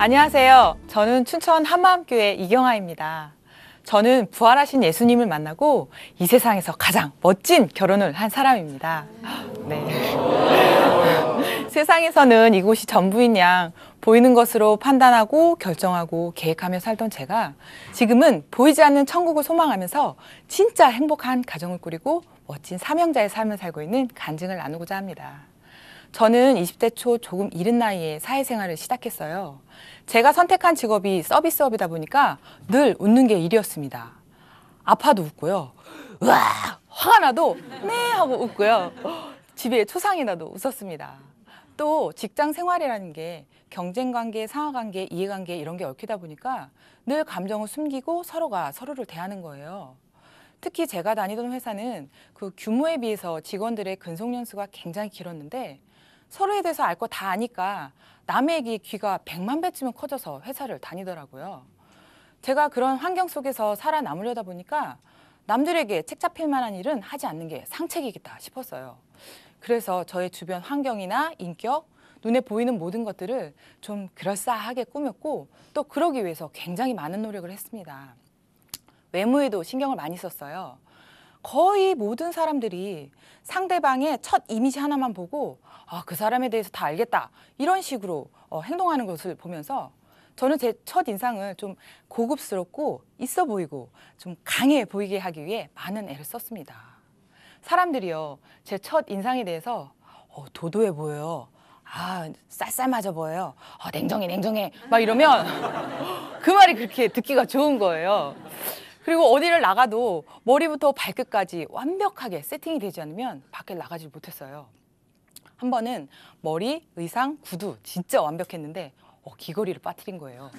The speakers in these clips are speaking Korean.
안녕하세요. 저는 춘천 한마음교회 이경아입니다. 저는 부활하신 예수님을 만나고 이 세상에서 가장 멋진 결혼을 한 사람입니다. 네. 세상에서는 이곳이 전부인 양 보이는 것으로 판단하고 결정하고 계획하며 살던 제가 지금은 보이지 않는 천국을 소망하면서 진짜 행복한 가정을 꾸리고 멋진 사명자의 삶을 살고 있는 간증을 나누고자 합니다. 저는 20대 초 조금 이른 나이에 사회생활을 시작했어요. 제가 선택한 직업이 서비스업이다 보니까 늘 웃는 게 일이었습니다. 아파도 웃고요. 으아! 화가 나도 네 하고 웃고요. 집에 초상이 나도 웃었습니다. 또 직장 생활이라는 게 경쟁관계, 상하관계, 이해관계 이런 게 얽히다 보니까 늘 감정을 숨기고 서로가 서로를 대하는 거예요. 특히 제가 다니던 회사는 그 규모에 비해서 직원들의 근속연수가 굉장히 길었는데 서로에 대해서 알 거 다 아니까 남의 귀가 100만 배쯤은 커져서 회사를 다니더라고요. 제가 그런 환경 속에서 살아남으려다 보니까 남들에게 책 잡힐 만한 일은 하지 않는 게 상책이겠다 싶었어요. 그래서 저의 주변 환경이나 인격, 눈에 보이는 모든 것들을 좀 그럴싸하게 꾸몄고 또 그러기 위해서 굉장히 많은 노력을 했습니다. 외모에도 신경을 많이 썼어요. 거의 모든 사람들이 상대방의 첫 이미지 하나만 보고 그 사람에 대해서 다 알겠다 이런 식으로 행동하는 것을 보면서 저는 제 첫 인상을 좀 고급스럽고 있어 보이고 좀 강해 보이게 하기 위해 많은 애를 썼습니다. 사람들이요, 제 첫 인상에 대해서 도도해 보여요. 쌀쌀맞아 보여요. 냉정해 막 이러면 그 말이 그렇게 듣기가 좋은 거예요. 그리고 어디를 나가도 머리부터 발끝까지 완벽하게 세팅이 되지 않으면 밖에 나가지 못했어요. 한 번은 머리, 의상, 구두 진짜 완벽했는데 귀걸이를 빠뜨린 거예요.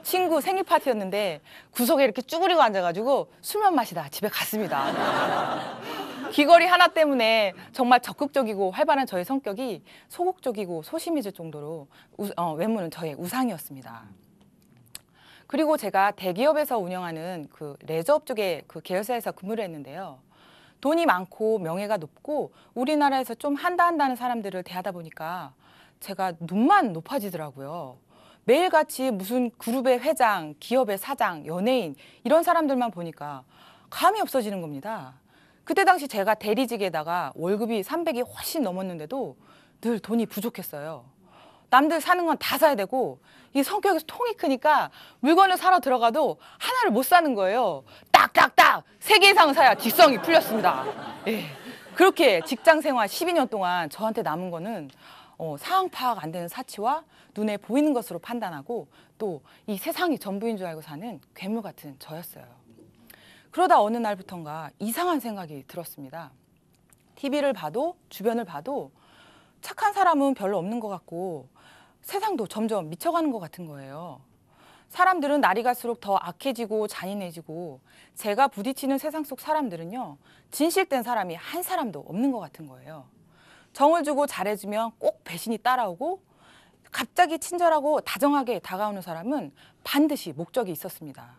친구 생일 파티였는데 구석에 이렇게 쭈그리고 앉아가지고 술만 마시다 집에 갔습니다. 귀걸이 하나 때문에 정말 적극적이고 활발한 저의 성격이 소극적이고 소심해질 정도로 외모는 저의 우상이었습니다. 그리고 제가 대기업에서 운영하는 그 레저업 쪽의 그 계열사에서 근무를 했는데요. 돈이 많고 명예가 높고 우리나라에서 좀 한다는 사람들을 대하다 보니까 제가 눈만 높아지더라고요. 매일같이 무슨 그룹의 회장, 기업의 사장, 연예인 이런 사람들만 보니까 감이 없어지는 겁니다. 그때 당시 제가 대리직에다가 월급이 300이 훨씬 넘었는데도 늘 돈이 부족했어요. 남들 사는 건 다 사야 되고 이 성격이 통이 크니까 물건을 사러 들어가도 하나를 못 사는 거예요. 딱딱딱 3개 이상 사야 직성이 풀렸습니다. 예. 그렇게 직장 생활 12년 동안 저한테 남은 거는 상황 파악 안 되는 사치와 눈에 보이는 것으로 판단하고 또 이 세상이 전부인 줄 알고 사는 괴물 같은 저였어요. 그러다 어느 날부턴가 이상한 생각이 들었습니다. TV를 봐도 주변을 봐도 착한 사람은 별로 없는 것 같고 세상도 점점 미쳐가는 것 같은 거예요. 사람들은 날이 갈수록 더 악해지고 잔인해지고 제가 부딪히는 세상 속 사람들은요, 진실된 사람이 한 사람도 없는 것 같은 거예요. 정을 주고 잘해주면 꼭 배신이 따라오고 갑자기 친절하고 다정하게 다가오는 사람은 반드시 목적이 있었습니다.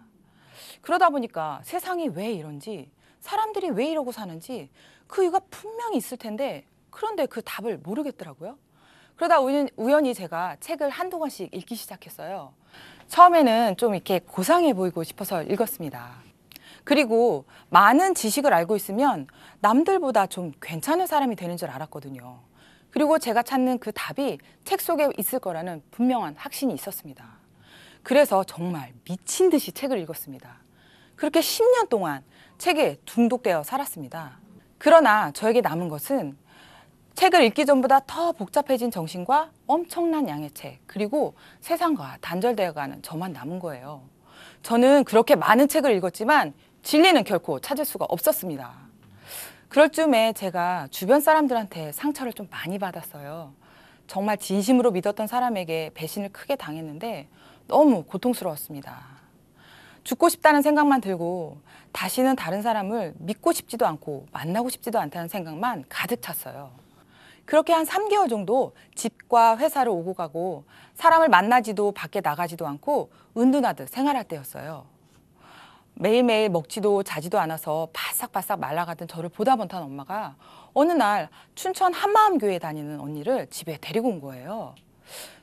그러다 보니까 세상이 왜 이런지, 사람들이 왜 이러고 사는지 그 이유가 분명히 있을 텐데 그런데 그 답을 모르겠더라고요. 그러다 우연히 제가 책을 한두 권씩 읽기 시작했어요. 처음에는 좀 이렇게 고상해 보이고 싶어서 읽었습니다. 그리고 많은 지식을 알고 있으면 남들보다 좀 괜찮은 사람이 되는 줄 알았거든요. 그리고 제가 찾는 그 답이 책 속에 있을 거라는 분명한 확신이 있었습니다. 그래서 정말 미친 듯이 책을 읽었습니다. 그렇게 10년 동안 책에 중독되어 살았습니다. 그러나 저에게 남은 것은 책을 읽기 전보다 더 복잡해진 정신과 엄청난 양의 책, 그리고 세상과 단절되어가는 저만 남은 거예요. 저는 그렇게 많은 책을 읽었지만 진리는 결코 찾을 수가 없었습니다. 그럴 쯤에 제가 주변 사람들한테 상처를 좀 많이 받았어요. 정말 진심으로 믿었던 사람에게 배신을 크게 당했는데 너무 고통스러웠습니다. 죽고 싶다는 생각만 들고 다시는 다른 사람을 믿고 싶지도 않고 만나고 싶지도 않다는 생각만 가득 찼어요. 그렇게 한 3개월 정도 집과 회사를 오고 가고 사람을 만나지도 밖에 나가지도 않고 은둔하듯 생활할 때였어요. 매일매일 먹지도 자지도 않아서 바싹바싹 말라가던 저를 보다 못한 엄마가 어느 날 춘천 한마음교회 다니는 언니를 집에 데리고 온 거예요.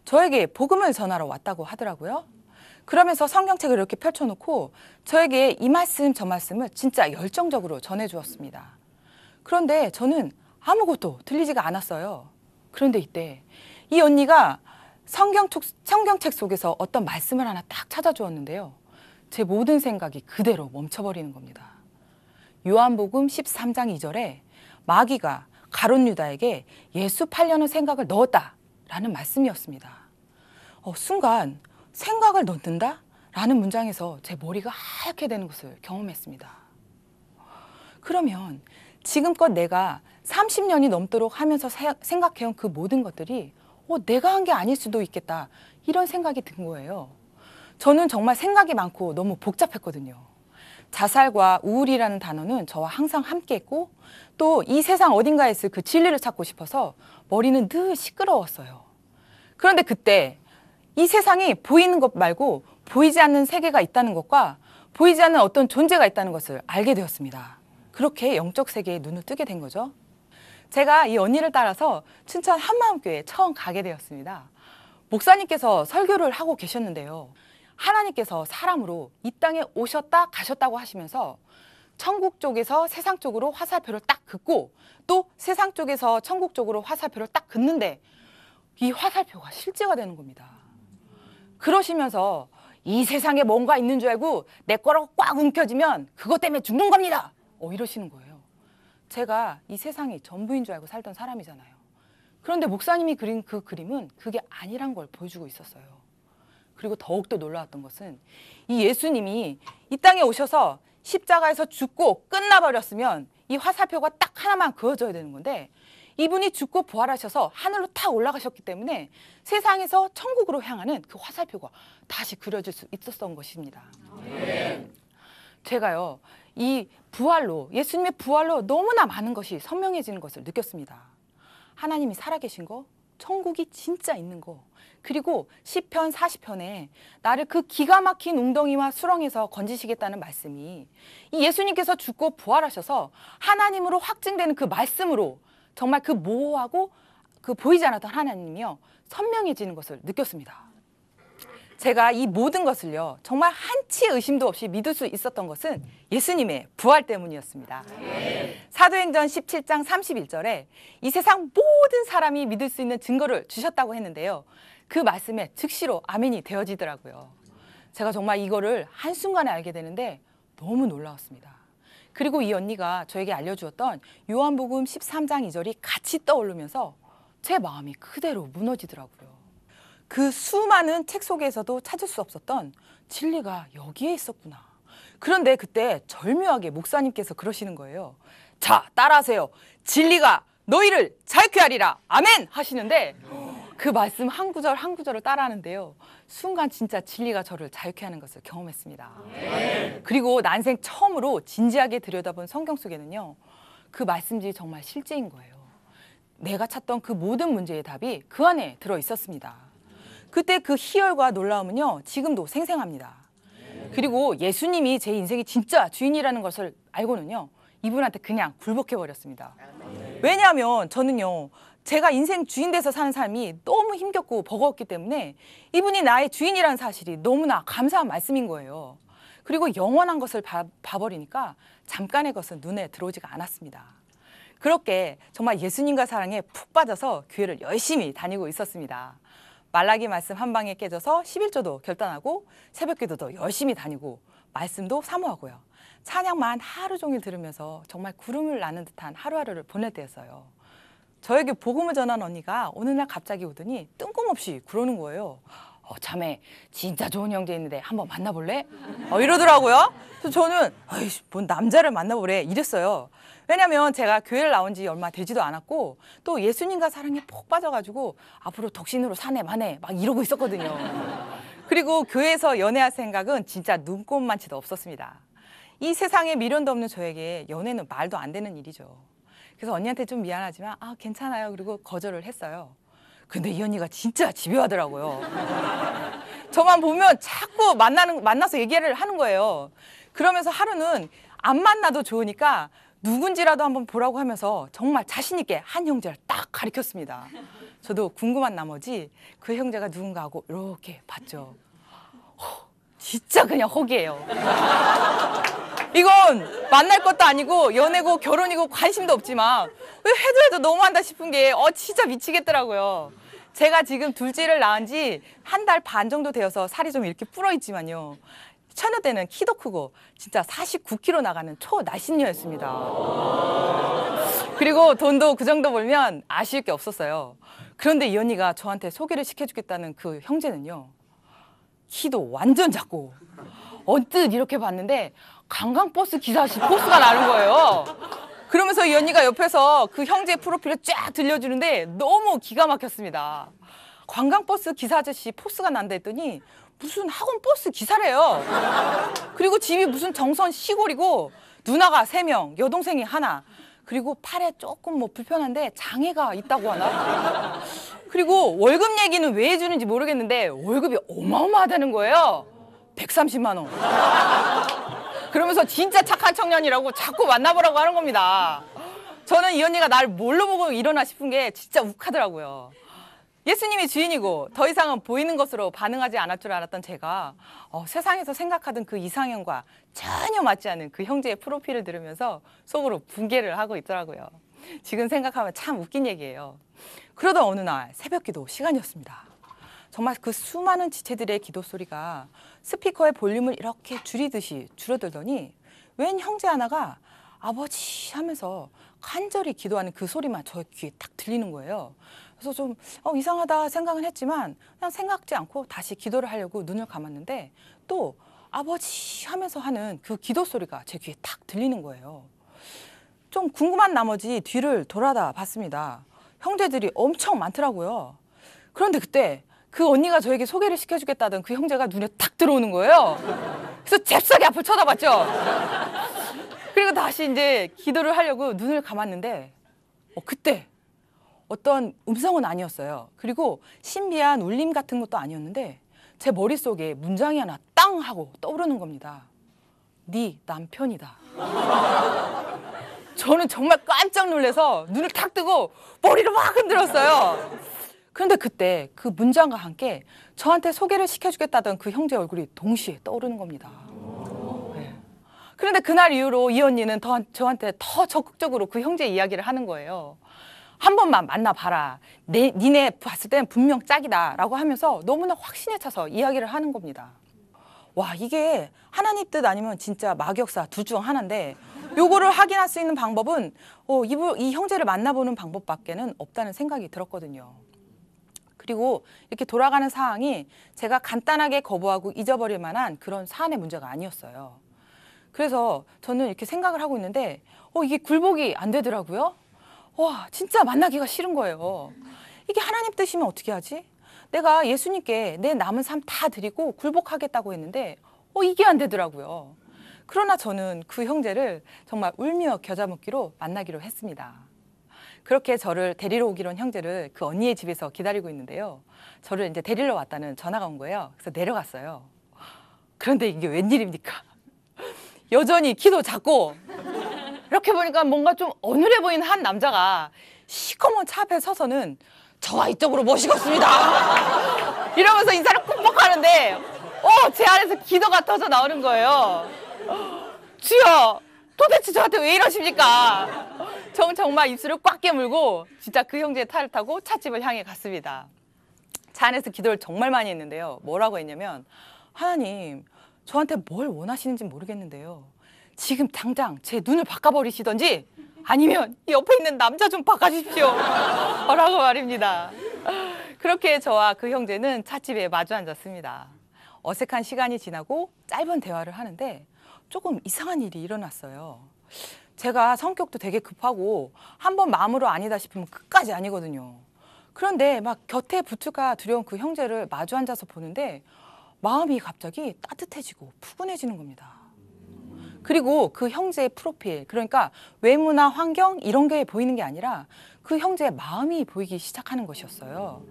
저에게 복음을 전하러 왔다고 하더라고요. 그러면서 성경책을 이렇게 펼쳐놓고 저에게 이 말씀 저 말씀을 진짜 열정적으로 전해주었습니다. 그런데 저는 아무것도 들리지가 않았어요. 그런데 이때 이 언니가 성경책 속에서 어떤 말씀을 하나 딱 찾아주었는데요. 제 모든 생각이 그대로 멈춰버리는 겁니다. 요한복음 13장 2절에 마귀가 가룟 유다에게 예수 팔려는 생각을 넣었다라는 말씀이었습니다. 순간 생각을 넣는다? 라는 문장에서 제 머리가 하얗게 되는 것을 경험했습니다. 그러면 지금껏 내가 30년이 넘도록 하면서 생각해온 그 모든 것들이 내가 한 게 아닐 수도 있겠다 이런 생각이 든 거예요. 저는 정말 생각이 많고 너무 복잡했거든요. 자살과 우울이라는 단어는 저와 항상 함께했고 또 이 세상 어딘가에 있을 그 진리를 찾고 싶어서 머리는 늘 시끄러웠어요. 그런데 그때 이 세상이 보이는 것 말고 보이지 않는 세계가 있다는 것과 보이지 않는 어떤 존재가 있다는 것을 알게 되었습니다. 그렇게 영적 세계에 눈을 뜨게 된 거죠. 제가 이 언니를 따라서 춘천 한마음교회에 처음 가게 되었습니다. 목사님께서 설교를 하고 계셨는데요. 하나님께서 사람으로 이 땅에 오셨다 가셨다고 하시면서 천국 쪽에서 세상 쪽으로 화살표를 딱 긋고 또 세상 쪽에서 천국 쪽으로 화살표를 딱 긋는데 이 화살표가 실제가 되는 겁니다. 그러시면서 이 세상에 뭔가 있는 줄 알고 내 거라고 꽉 움켜쥐면 그것 때문에 죽는 겁니다. 이러시는 거예요. 제가 이 세상이 전부인 줄 알고 살던 사람이잖아요. 그런데 목사님이 그린 그 그림은 그게 아니란 걸 보여주고 있었어요. 그리고 더욱더 놀라웠던 것은 이 예수님이 이 땅에 오셔서 십자가에서 죽고 끝나버렸으면 이 화살표가 딱 하나만 그어져야 되는 건데 이분이 죽고 부활하셔서 하늘로 탁 올라가셨기 때문에 세상에서 천국으로 향하는 그 화살표가 다시 그려질 수 있었던 것입니다. 제가요, 이 부활로, 예수님의 부활로 너무나 많은 것이 선명해지는 것을 느꼈습니다. 하나님이 살아계신 거, 천국이 진짜 있는 거, 그리고 시편 40편에 나를 그 기가 막힌 웅덩이와 수렁에서 건지시겠다는 말씀이 이 예수님께서 죽고 부활하셔서 하나님으로 확증되는 그 말씀으로 정말 그 모호하고 그 보이지 않았던 하나님이요 선명해지는 것을 느꼈습니다. 제가 이 모든 것을요 정말 한치 의심도 없이 믿을 수 있었던 것은 예수님의 부활 때문이었습니다. 사도행전 17장 31절에 이 세상 모든 사람이 믿을 수 있는 증거를 주셨다고 했는데요. 그 말씀에 즉시로 아멘이 되어지더라고요. 제가 정말 이거를 한순간에 알게 되는데 너무 놀라웠습니다. 그리고 이 언니가 저에게 알려주었던 요한복음 13장 2절이 같이 떠오르면서 제 마음이 그대로 무너지더라고요. 그 수많은 책 속에서도 찾을 수 없었던 진리가 여기에 있었구나. 그런데 그때 절묘하게 목사님께서 그러시는 거예요. 자, 따라하세요. 진리가 너희를 자유케 하리라. 아멘! 하시는데 그 말씀 한 구절 한 구절을 따라하는데요. 순간 진짜 진리가 저를 자유케 하는 것을 경험했습니다. 그리고 난생 처음으로 진지하게 들여다본 성경 속에는요. 그 말씀들이 정말 실제인 거예요. 내가 찾던 그 모든 문제의 답이 그 안에 들어 있었습니다. 그때 그 희열과 놀라움은요. 지금도 생생합니다. 그리고 예수님이 제 인생의 진짜 주인이라는 것을 알고는요. 이분한테 그냥 굴복해버렸습니다. 왜냐하면 저는요. 제가 인생 주인 돼서 사는 삶이 너무 힘겹고 버거웠기 때문에 이분이 나의 주인이라는 사실이 너무나 감사한 말씀인 거예요. 그리고 영원한 것을 봐버리니까 잠깐의 것은 눈에 들어오지가 않았습니다. 그렇게 정말 예수님과 사랑에 푹 빠져서 교회를 열심히 다니고 있었습니다. 말라기 말씀 한 방에 깨져서 11조도 결단하고 새벽기도도 열심히 다니고 말씀도 사모하고요. 찬양만 하루 종일 들으면서 정말 구름을 나는 듯한 하루하루를 보낼 때였어요. 저에게 복음을 전한 언니가 어느 날 갑자기 오더니 뜬금없이 그러는 거예요. 자매 진짜 좋은 형제 있는데 한번 만나볼래? 이러더라고요. 그래서 저는 뭔 남자를 만나보래 이랬어요. 왜냐면 제가 교회를 나온 지 얼마 되지도 않았고 또 예수님과 사랑에 푹 빠져가지고 앞으로 독신으로 사내 마내 막 이러고 있었거든요. 그리고 교회에서 연애할 생각은 진짜 눈꼽만치도 없었습니다. 이 세상에 미련도 없는 저에게 연애는 말도 안 되는 일이죠. 그래서 언니한테 좀 미안하지만 괜찮아요. 그리고 거절을 했어요. 근데 이 언니가 진짜 집요하더라고요. 저만 보면 자꾸 만나서 얘기를 하는 거예요. 그러면서 하루는 안 만나도 좋으니까 누군지라도 한번 보라고 하면서 정말 자신 있게 한 형제를 딱 가리켰습니다. 저도 궁금한 나머지 그 형제가 누군가 하고 이렇게 봤죠. 진짜 그냥 허기예요. 이건 만날 것도 아니고 연애고 결혼이고 관심도 없지만 왜 해도 너무한다 싶은 게 진짜 미치겠더라고요. 제가 지금 둘째를 낳은 지 한 달 반 정도 되어서 살이 좀 이렇게 불어 있지만요. 처녀 때는 키도 크고 진짜 49kg 나가는 초날씬녀였습니다. 그리고 돈도 그 정도 벌면 아쉬울 게 없었어요. 그런데 이 언니가 저한테 소개를 시켜주겠다는 그 형제는요. 키도 완전 작고 언뜻 이렇게 봤는데 관광버스 기사시 포스가 나는 거예요. 그러면서 이 언니가 옆에서 그 형제 프로필을 쫙 들려주는데 너무 기가 막혔습니다. 관광버스 기사 아저씨 포스가 난다 했더니 무슨 학원 버스 기사래요. 그리고 집이 무슨 정선 시골이고 누나가 3명, 여동생이 하나. 그리고 팔에 조금 뭐 불편한데 장애가 있다고 하나? 그리고 월급 얘기는 왜 해주는지 모르겠는데 월급이 어마어마하다는 거예요. 130만 원. 그러면서 진짜 착한 청년이라고 자꾸 만나보라고 하는 겁니다. 저는 이 언니가 날 뭘로 보고 이러나 싶은 게 진짜 욱하더라고요. 예수님이 주인이고 더 이상은 보이는 것으로 반응하지 않을 줄 알았던 제가 세상에서 생각하던 그 이상형과 전혀 맞지 않은 그 형제의 프로필을 들으면서 속으로 붕괴를 하고 있더라고요. 지금 생각하면 참 웃긴 얘기예요. 그러던 어느 날 새벽 기도 시간이었습니다. 정말 그 수많은 지체들의 기도 소리가 스피커의 볼륨을 이렇게 줄이듯이 줄어들더니 웬 형제 하나가 아버지 하면서 간절히 기도하는 그 소리만 저 귀에 딱 들리는 거예요. 그래서 좀 이상하다 생각은 했지만 그냥 생각지 않고 다시 기도를 하려고 눈을 감았는데 또 아버지 하면서 하는 그 기도 소리가 제 귀에 딱 들리는 거예요. 좀 궁금한 나머지 뒤를 돌아다 봤습니다. 형제들이 엄청 많더라고요. 그런데 그때 그 언니가 저에게 소개를 시켜주겠다던 그 형제가 눈에 탁 들어오는 거예요. 그래서 잽싸게 앞을 쳐다봤죠. 그리고 다시 이제 기도를 하려고 눈을 감았는데 그때 어떤 음성은 아니었어요. 그리고 신비한 울림 같은 것도 아니었는데 제 머릿속에 문장이 하나 땅 하고 떠오르는 겁니다. 네 남편이다. 저는 정말 깜짝 놀라서 눈을 탁 뜨고 머리를 막 흔들었어요. 그런데 그때 그 문장과 함께 저한테 소개를 시켜주겠다던 그 형제 얼굴이 동시에 떠오르는 겁니다. 네. 그런데 그날 이후로 이 언니는 저한테 더 적극적으로 그 형제 이야기를 하는 거예요. 한 번만 만나봐라. 니네 봤을 땐 분명 짝이다 라고 하면서 너무나 확신에 차서 이야기를 하는 겁니다. 와, 이게 하나님 뜻 아니면 진짜 마격사 둘 중 하나인데 요거를 확인할 수 있는 방법은 이 형제를 만나보는 방법밖에는 없다는 생각이 들었거든요. 그리고 이렇게 돌아가는 사항이 제가 간단하게 거부하고 잊어버릴 만한 그런 사안의 문제가 아니었어요. 그래서 저는 이렇게 생각을 하고 있는데 이게 굴복이 안 되더라고요. 와, 진짜 만나기가 싫은 거예요. 이게 하나님 뜻이면 어떻게 하지? 내가 예수님께 내 남은 삶 다 드리고 굴복하겠다고 했는데 이게 안 되더라고요. 그러나 저는 그 형제를 정말 울며 겨자 먹기로 만나기로 했습니다. 그렇게 저를 데리러 오기로 한 형제를 그 언니의 집에서 기다리고 있는데요. 저를 이제 데리러 왔다는 전화가 온 거예요. 그래서 내려갔어요. 그런데 이게 웬일입니까? 여전히 키도 작고 이렇게 보니까 뭔가 좀 어눌해 보이는 한 남자가 시커먼 차 앞에 서서는 저와 이쪽으로 모시겠습니다. 이러면서 인사를 꾹꾹 하는데 제 안에서 기도가 터져 나오는 거예요. 주여, 도대체 저한테 왜 이러십니까? 정말 입술을 꽉 깨물고 진짜 그 형제의 차를 타고 찻집을 향해 갔습니다. 차 안에서 기도를 정말 많이 했는데요. 뭐라고 했냐면 하나님, 저한테 뭘 원하시는지 모르겠는데요. 지금 당장 제 눈을 바꿔버리시던지 아니면 옆에 있는 남자 좀 바꿔주십시오. 라고 말입니다. 그렇게 저와 그 형제는 찻집에 마주 앉았습니다. 어색한 시간이 지나고 짧은 대화를 하는데 조금 이상한 일이 일어났어요. 제가 성격도 되게 급하고 한번 마음으로 아니다 싶으면 끝까지 아니거든요. 그런데 막 곁에 붙을까 두려운 그 형제를 마주 앉아서 보는데 마음이 갑자기 따뜻해지고 푸근해지는 겁니다. 그리고 그 형제의 프로필, 그러니까 외모나 환경 이런 게 보이는 게 아니라 그 형제의 마음이 보이기 시작하는 것이었어요.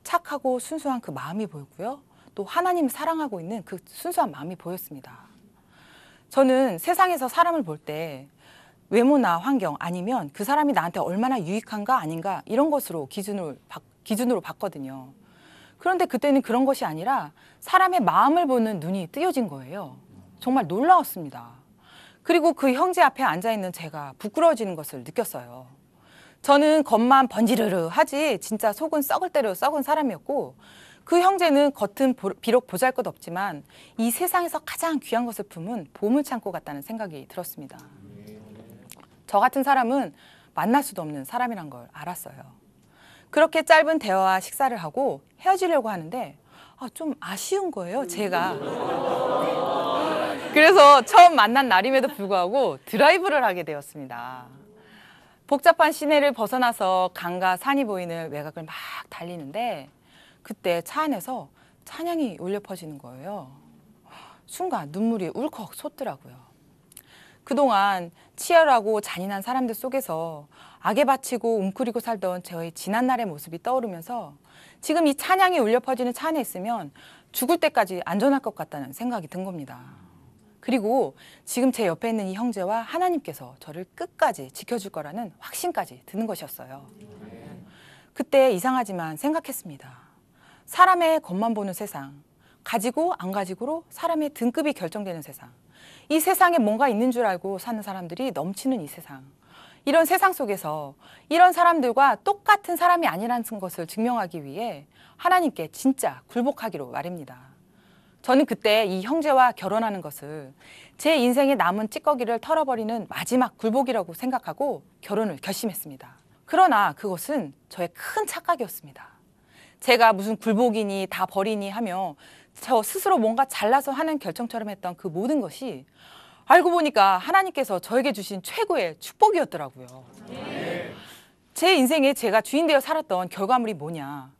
착하고 순수한 그 마음이 보였고요. 또 하나님 사랑하고 있는 그 순수한 마음이 보였습니다. 저는 세상에서 사람을 볼 때 외모나 환경 아니면 그 사람이 나한테 얼마나 유익한가 아닌가 이런 것으로 기준을 기준으로 봤거든요. 그런데 그때는 그런 것이 아니라 사람의 마음을 보는 눈이 뜨여진 거예요. 정말 놀라웠습니다. 그리고 그 형제 앞에 앉아있는 제가 부끄러워지는 것을 느꼈어요. 저는 겉만 번지르르 하지 진짜 속은 썩을 대로 썩은 사람이었고, 그 형제는 겉은 비록 보잘것없지만 이 세상에서 가장 귀한 것을 품은 보물창고 같다는 생각이 들었습니다. 저 같은 사람은 만날 수도 없는 사람이란 걸 알았어요. 그렇게 짧은 대화와 식사를 하고 헤어지려고 하는데 좀 아쉬운 거예요, 제가. 그래서 처음 만난 날임에도 불구하고 드라이브를 하게 되었습니다. 복잡한 시내를 벗어나서 강과 산이 보이는 외곽을 막 달리는데 그때 차 안에서 찬양이 울려 퍼지는 거예요. 순간 눈물이 울컥 솟더라고요. 그동안 치열하고 잔인한 사람들 속에서 악에 바치고 웅크리고 살던 저의 지난날의 모습이 떠오르면서 지금 이 찬양이 울려 퍼지는 차 안에 있으면 죽을 때까지 안전할 것 같다는 생각이 든 겁니다. 그리고 지금 제 옆에 있는 이 형제와 하나님께서 저를 끝까지 지켜줄 거라는 확신까지 드는 것이었어요. 그때 이상하지만 생각했습니다. 사람의 겉만 보는 세상, 가지고 안 가지고로 사람의 등급이 결정되는 세상, 이 세상에 뭔가 있는 줄 알고 사는 사람들이 넘치는 이 세상, 이런 세상 속에서 이런 사람들과 똑같은 사람이 아니라는 것을 증명하기 위해 하나님께 진짜 굴복하기로 말입니다. 저는 그때 이 형제와 결혼하는 것을 제 인생의 남은 찌꺼기를 털어버리는 마지막 굴복이라고 생각하고 결혼을 결심했습니다. 그러나 그것은 저의 큰 착각이었습니다. 제가 무슨 굴복이니 다 버리니 하며 저 스스로 뭔가 잘나서 하는 결정처럼 했던 그 모든 것이 알고 보니까 하나님께서 저에게 주신 최고의 축복이었더라고요. 제 인생에 제가 주인 되어 살았던 결과물이 뭐냐?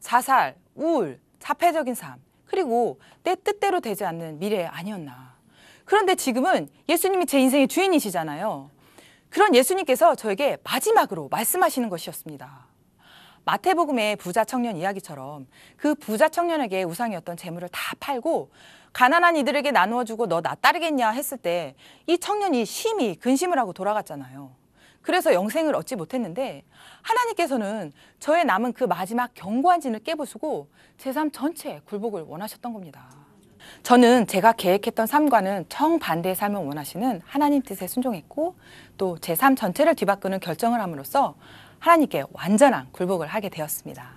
자살, 우울, 자폐적인 삶, 그리고 내 뜻대로 되지 않는 미래 아니었나. 그런데 지금은 예수님이 제 인생의 주인이시잖아요. 그런 예수님께서 저에게 마지막으로 말씀하시는 것이었습니다. 마태복음의 부자 청년 이야기처럼 그 부자 청년에게 우상이었던 재물을 다 팔고 가난한 이들에게 나누어주고 너 나 따르겠냐 했을 때 이 청년이 심히 근심을 하고 돌아갔잖아요. 그래서 영생을 얻지 못했는데 하나님께서는 저의 남은 그 마지막 견고한 진을 깨부수고 제 삶 전체에 굴복을 원하셨던 겁니다. 저는 제가 계획했던 삶과는 정반대의 삶을 원하시는 하나님 뜻에 순종했고 또 제 삶 전체를 뒤바꾸는 결정을 함으로써 하나님께 완전한 굴복을 하게 되었습니다.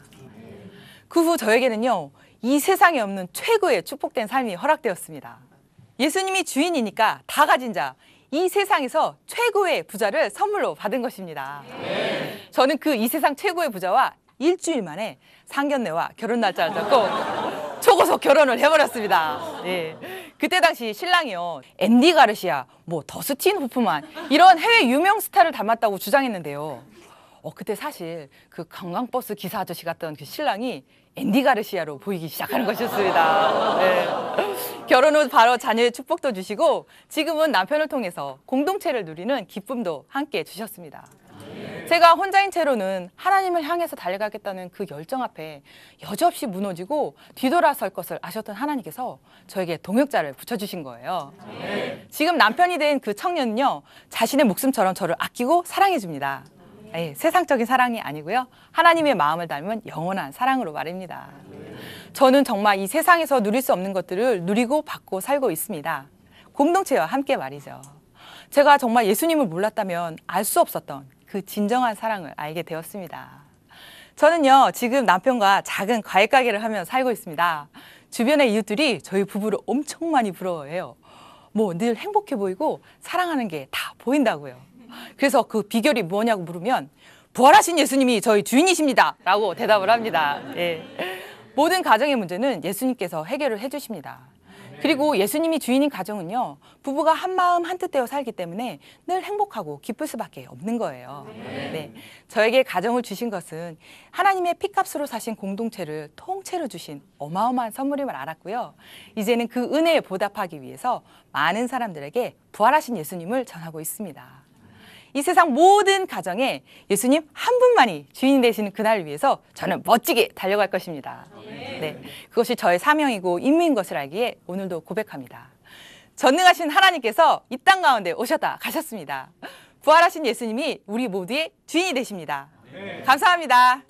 그 후 저에게는요, 이 세상에 없는 최고의 축복된 삶이 허락되었습니다. 예수님이 주인이니까 다 가진 자, 이 세상에서 최고의 부자를 선물로 받은 것입니다. 저는 그 이 세상 최고의 부자와 일주일 만에 상견례와 결혼 날짜를 잡고 초고속 결혼을 해버렸습니다. 예. 그때 당시 신랑이요, 앤디 가르시아, 더스틴 호프만 이런 해외 유명 스타를 닮았다고 주장했는데요. 그때 사실 그 관광버스 기사 아저씨 같던 그 신랑이 앤디 가르시아로 보이기 시작하는 것이었습니다. 네. 결혼 후 바로 자녀의 축복도 주시고 지금은 남편을 통해서 공동체를 누리는 기쁨도 함께 주셨습니다. 제가 혼자인 채로는 하나님을 향해서 달려가겠다는 그 열정 앞에 여지없이 무너지고 뒤돌아설 것을 아셨던 하나님께서 저에게 동역자를 붙여주신 거예요. 지금 남편이 된 그 청년은요, 자신의 목숨처럼 저를 아끼고 사랑해줍니다. 세상적인 사랑이 아니고요, 하나님의 마음을 닮은 영원한 사랑으로 말입니다. 저는 정말 이 세상에서 누릴 수 없는 것들을 누리고 받고 살고 있습니다. 공동체와 함께 말이죠. 제가 정말 예수님을 몰랐다면 알 수 없었던 그 진정한 사랑을 알게 되었습니다. 저는요, 지금 남편과 작은 과일 가게를 하며 살고 있습니다. 주변의 이웃들이 저희 부부를 엄청 많이 부러워해요. 늘 행복해 보이고 사랑하는 게 다 보인다고요. 그래서 그 비결이 뭐냐고 물으면 부활하신 예수님이 저희 주인이십니다 라고 대답을 합니다. 예. 모든 가정의 문제는 예수님께서 해결을 해주십니다. 그리고 예수님이 주인인 가정은요, 부부가 한마음 한뜻 되어 살기 때문에 늘 행복하고 기쁠 수밖에 없는 거예요. 네. 저에게 가정을 주신 것은 하나님의 피값으로 사신 공동체를 통째로 주신 어마어마한 선물임을 알았고요. 이제는 그 은혜에 보답하기 위해서 많은 사람들에게 부활하신 예수님을 전하고 있습니다. 이 세상 모든 가정에 예수님 한 분만이 주인 되시는 그날을 위해서 저는 멋지게 달려갈 것입니다. 네, 그것이 저의 사명이고 임무인 것을 알기에 오늘도 고백합니다. 전능하신 하나님께서 이 땅 가운데 오셨다 가셨습니다. 부활하신 예수님이 우리 모두의 주인이 되십니다. 감사합니다.